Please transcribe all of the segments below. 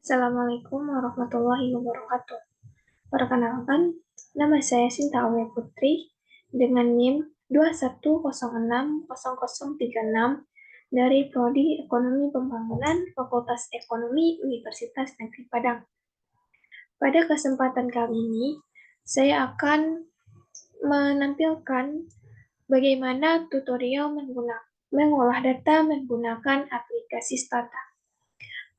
Assalamualaikum warahmatullahi wabarakatuh. Perkenalkan, nama saya Sinta Awe Putri dengan NIM 21060036 dari Prodi Ekonomi Pembangunan Fakultas Ekonomi Universitas Negeri Padang. Pada kesempatan kali ini, saya akan menampilkan bagaimana tutorial mengolah data menggunakan aplikasi Stata.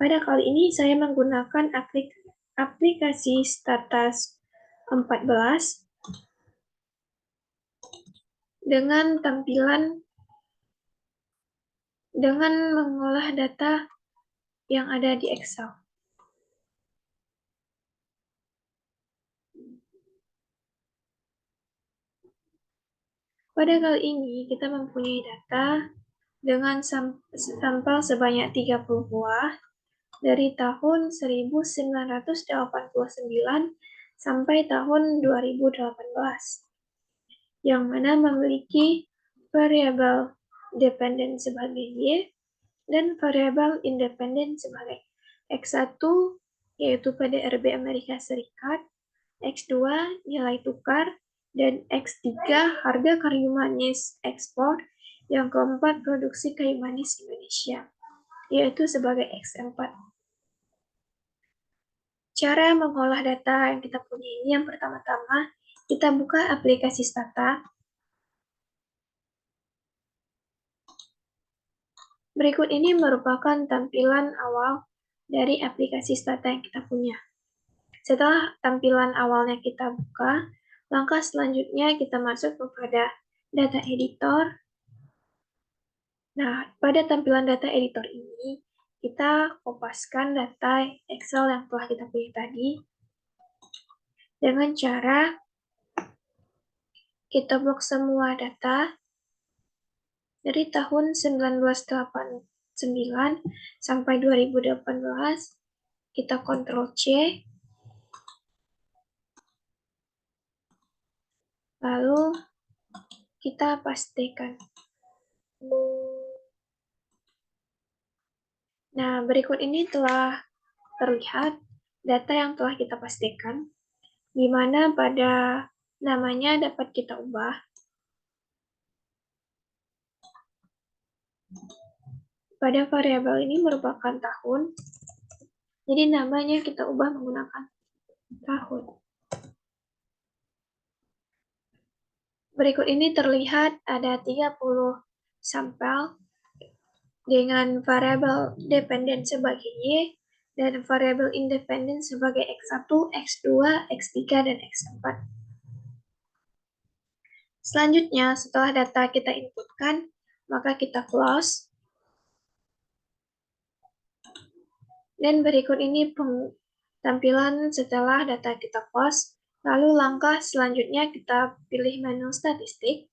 Pada kali ini saya menggunakan aplikasi Statas 14 dengan mengolah data yang ada di Excel. Pada kali ini kita mempunyai data dengan sampel sebanyak 30 buah dari tahun 1989 sampai tahun 2018, yang mana memiliki variabel dependen sebagai Y dan variabel independen sebagai X1 yaitu PDRB Amerika Serikat, X2 nilai tukar, dan X3 harga kayu manis ekspor, yang keempat produksi kayu manis Indonesia, yaitu sebagai X4. Cara mengolah data yang kita punya ini, yang pertama-tama kita buka aplikasi Stata. Berikut ini merupakan tampilan awal dari aplikasi Stata yang kita punya. Setelah tampilan awalnya kita buka, langkah selanjutnya kita masuk kepada data editor. Nah, pada tampilan data editor ini, kita kopaskan data Excel yang telah kita pilih tadi dengan cara kita blok semua data dari tahun 1989 sampai 2018, kita Ctrl C, lalu kita pastikan. Nah, berikut ini telah terlihat data yang telah kita pastikan, di mana pada namanya dapat kita ubah. Pada variabel ini merupakan tahun, jadi namanya kita ubah menggunakan tahun. Berikut ini terlihat ada 30 sampel dengan variabel dependen sebagai Y dan variabel independen sebagai X1, X2, X3, dan X4. Selanjutnya, setelah data kita inputkan, maka kita close. Dan berikut ini tampilan setelah data kita close. Lalu langkah selanjutnya kita pilih menu statistik.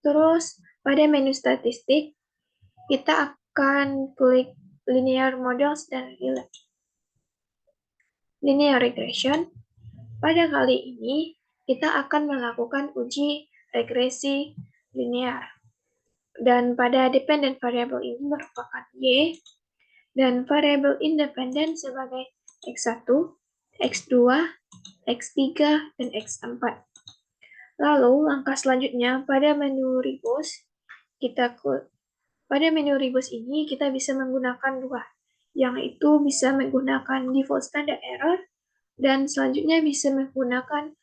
Terus pada menu statistik, kita akan klik linear models dan linear regression. Pada kali ini, kita akan melakukan uji regresi linear. Dan pada dependent variable ini merupakan Y, dan variabel independen sebagai X1, X2, X3, dan X4. Lalu, langkah selanjutnya pada menu rebus, pada menu rebus ini kita bisa menggunakan dua, yaitu bisa menggunakan default standard error, dan selanjutnya bisa menggunakan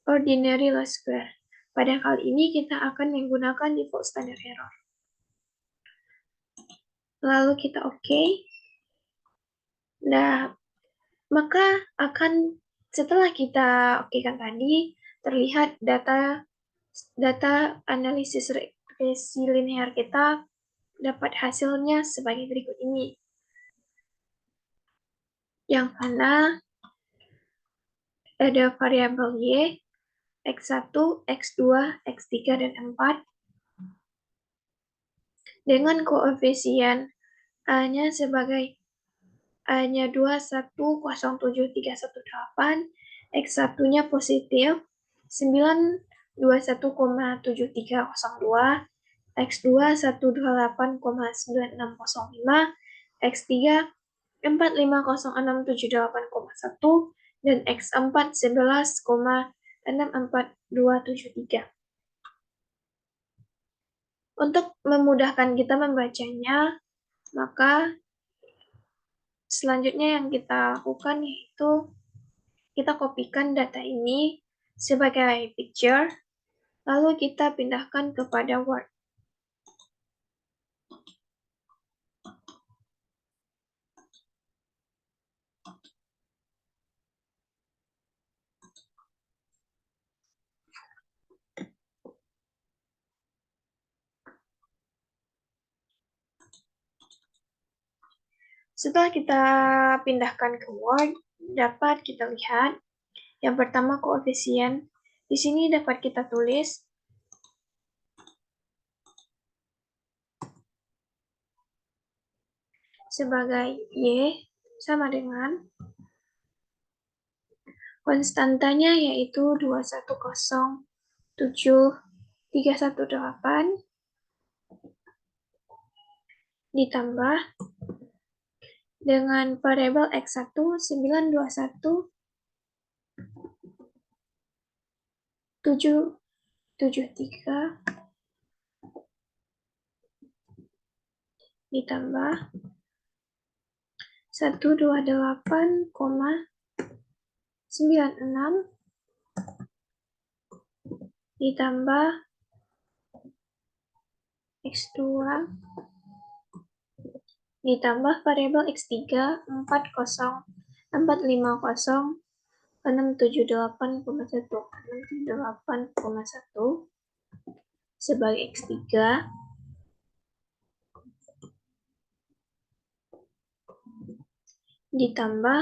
ordinary least square. Pada kali ini kita akan menggunakan default standard error. Lalu kita OK. Nah, maka setelah kita OK-kan tadi, terlihat data analisis regresi linear kita dapat hasilnya sebagai berikut ini. Yang mana ada variabel Y, X1, X2, X3, dan 4 dengan koefisien A-nya sebagai A-nya 2107318, X1-nya positif 921,7302, X2 128,9605, X3 4506781, dan X4 11,64273. Untuk memudahkan kita membacanya, maka selanjutnya yang kita lakukan yaitu kita kopikan data ini sebagai picture, lalu kita pindahkan kepada Word. Setelah kita pindahkan ke Word, dapat kita lihat yang pertama koefisien. Di sini dapat kita tulis sebagai Y sama dengan konstantanya yaitu 2107318 ditambah dengan variabel X1 921,773 ditambah 128,96 ditambah X2 ditambah variabel X3 4,450,678,1 sebagai X3 ditambah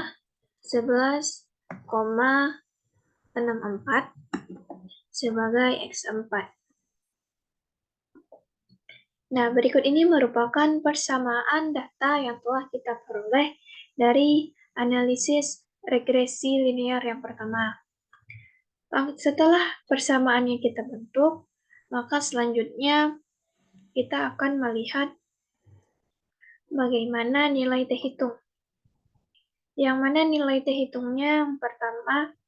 11,64 sebagai X4. Nah, berikut ini merupakan persamaan data yang telah kita peroleh dari analisis regresi linear yang pertama. Setelah persamaannya kita bentuk, maka selanjutnya kita akan melihat bagaimana nilai T hitung. Yang mana nilai T hitungnya yang pertama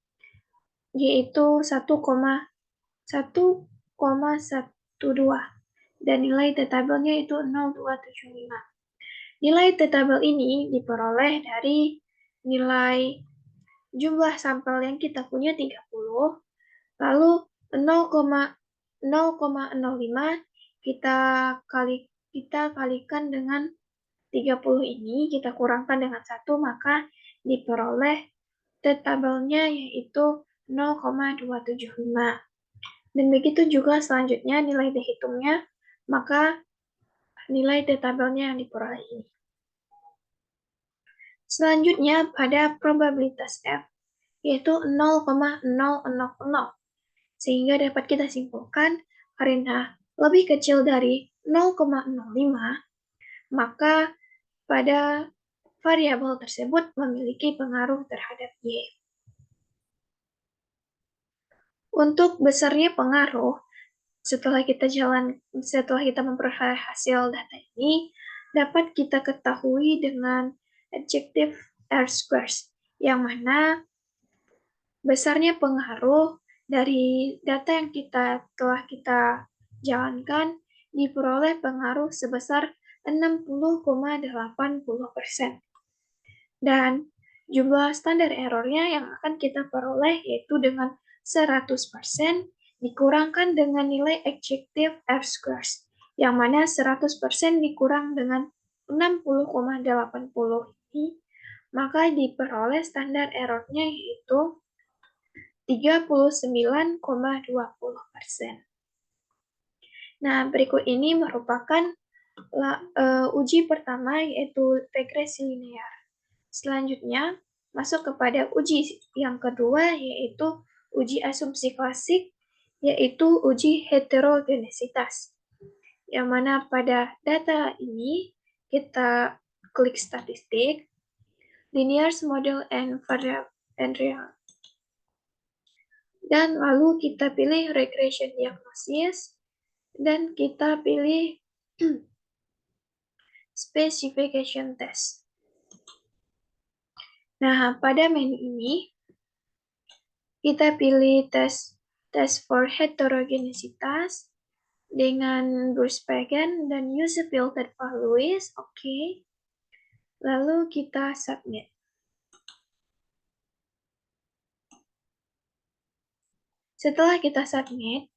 yaitu 1,12 dan nilai T tabelnya itu 0,275. Nilai T tabel ini diperoleh dari nilai jumlah sampel yang kita punya 30, lalu 0,05 kita kalikan dengan 30 ini, kita kurangkan dengan 1, maka diperoleh T tabelnya yaitu 0,275. Dan begitu juga selanjutnya nilai T hitungnya, maka nilai T tabelnya yang diperoleh ini. Selanjutnya pada probabilitas F, yaitu 0,000, sehingga dapat kita simpulkan karena lebih kecil dari 0,05, maka pada variabel tersebut memiliki pengaruh terhadap Y. Untuk besarnya pengaruh, setelah kita memperoleh hasil data ini, dapat kita ketahui dengan adjective R-squares, yang mana besarnya pengaruh dari data yang telah kita jalankan diperoleh pengaruh sebesar 60,80%. Dan jumlah standar errornya yang akan kita peroleh yaitu dengan 100% dikurangkan dengan nilai adjective R-squares, yang mana 100% dikurang dengan 60,80 ini, maka diperoleh standar errornya yaitu 39,20%. Nah, berikut ini merupakan uji pertama yaitu regresi linear. Selanjutnya, masuk kepada uji yang kedua yaitu uji asumsi klasik, yaitu uji heterogenesitas. Yang mana pada data ini kita klik statistik, linear model and real. Dan lalu kita pilih regression diagnosis dan kita pilih specification test. Nah, pada menu ini, kita pilih tes for heterogenesitas dengan Bruce Pagan dan use filtered values, oke. Lalu kita submit. Setelah kita submit,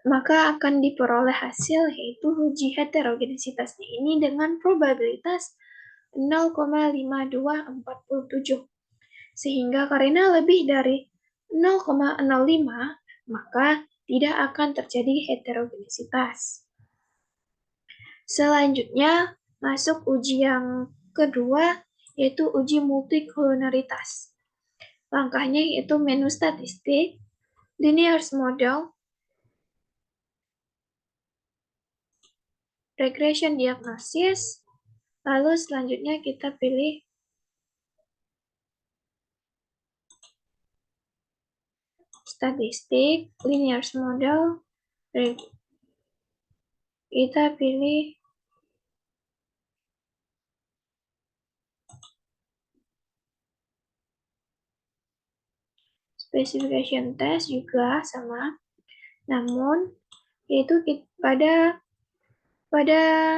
maka akan diperoleh hasil yaitu uji heterogenesitasnya ini dengan probabilitas 0,5247. Sehingga karena lebih dari 0,05, maka tidak akan terjadi heterogenesitas. Selanjutnya, masuk uji yang kedua, yaitu uji multikolonaritas. Langkahnya yaitu menu statistik, linear model, regression diagnosis, lalu selanjutnya kita pilih statistik, linear model, kita pilih specification test juga sama. Namun, yaitu pada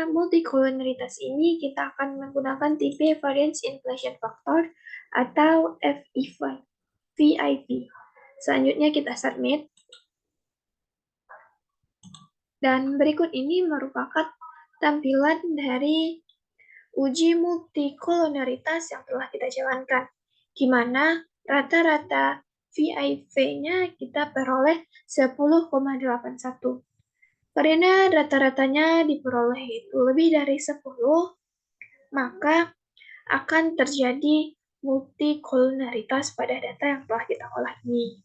multikolonaritas ini kita akan menggunakan tipe variance inflation factor atau VIP. Selanjutnya kita submit. Dan berikut ini merupakan tampilan dari uji multikolonaritas yang telah kita jalankan, di mana rata-rata VIP-nya kita peroleh 10,81. Karena rata-ratanya diperoleh itu lebih dari 10, maka akan terjadi multikolonaritas pada data yang telah kita olah ini.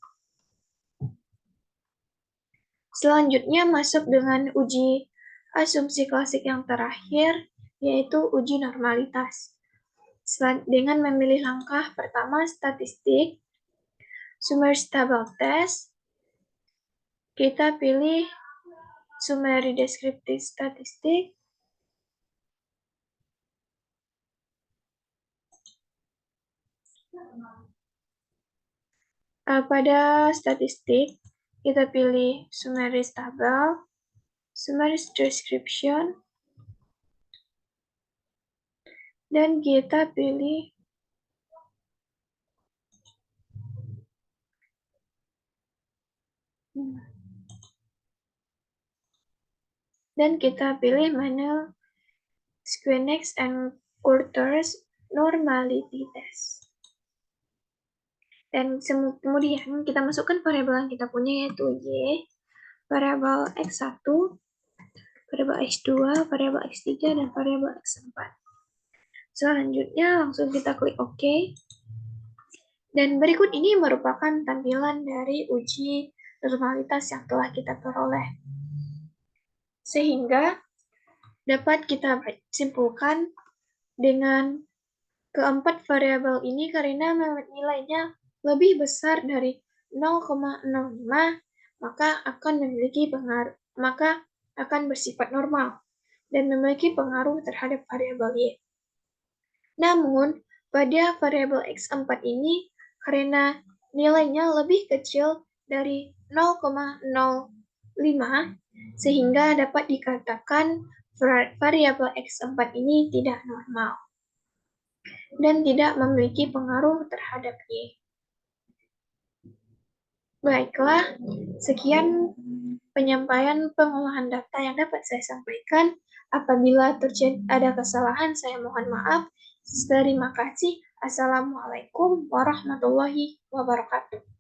Selanjutnya masuk dengan uji asumsi klasik yang terakhir, yaitu uji normalitas. Dengan memilih langkah pertama statistik, summary stable test, kita pilih summary descriptive statistik, pada statistik kita pilih summary stable, summary description, dan kita pilih menu Squenex and Coulter's normality test. Dan kemudian kita masukkan variabel yang kita punya yaitu Y, variabel X1, variabel X2, variabel X3, dan variabel X4. Selanjutnya langsung kita klik OK. Dan berikut ini merupakan tampilan dari uji normalitas yang telah kita peroleh. Sehingga dapat kita simpulkan dengan keempat variabel ini karena nilainya lebih besar dari 0,05, maka akan bersifat normal dan memiliki pengaruh terhadap variabel Y. Namun, pada variabel X4 ini, karena nilainya lebih kecil dari 0,05, sehingga dapat dikatakan variabel X4 ini tidak normal dan tidak memiliki pengaruh terhadap Y. Baiklah, sekian penyampaian pengolahan data yang dapat saya sampaikan. Apabila terjadi ada kesalahan, saya mohon maaf. Terima kasih. Assalamualaikum warahmatullahi wabarakatuh.